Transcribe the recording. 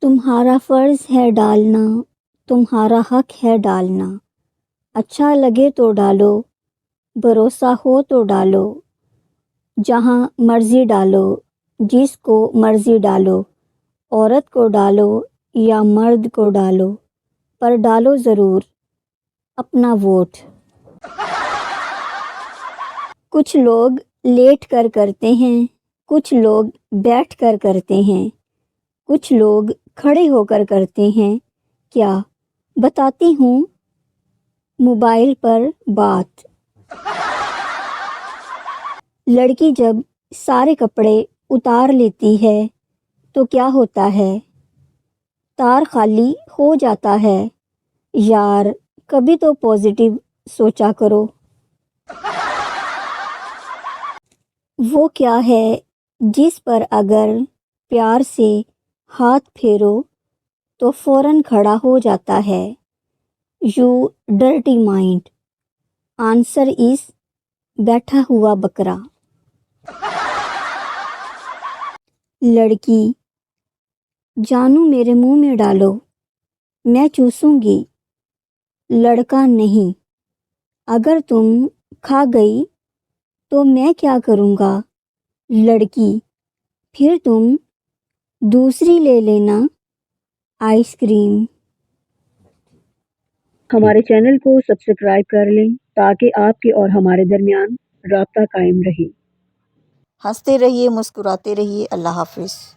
تمہارا فرض ہے ڈالنا، تمہارا حق ہے ڈالنا، اچھا لگے تو ڈالو، بھروسہ ہو تو ڈالو، جہاں مرضی ڈالو، جس کو مرضی ڈالو، عورت کو ڈالو یا مرد کو ڈالو، پر ڈالو ضرور اپنا ووٹ۔ کچھ لوگ لیٹ کر کرتے ہیں، کچھ لوگ بیٹھ کر کرتے ہیں، کچھ لوگ کھڑے ہو کر کرتے ہیں، کیا بتاتی ہوں موبائل پر بات۔ لڑکی جب سارے کپڑے اتار لیتی ہے تو کیا ہوتا ہے؟ تار خالی ہو جاتا ہے۔ یار کبھی تو پازیٹیو سوچا کرو۔ وہ کیا ہے جس پر اگر پیار سے ہاتھ پھیرو تو فوراً کھڑا ہو جاتا ہے؟ You dirty mind. Answer is بیٹھا ہوا بکرا۔ لڑکی: جانو میرے منہ میں ڈالو، میں چوسوں گی۔ لڑکا: نہیں، اگر تم کھا گئی تو میں کیا کروں گا؟ لڑکی: پھر تم دوسری لے لینا، آئس کریم۔ ہمارے چینل کو سبسکرائب کر لیں تاکہ آپ کے اور ہمارے درمیان رابطہ قائم رہے۔ ہنستے رہیے، مسکراتے رہیے۔ اللہ حافظ۔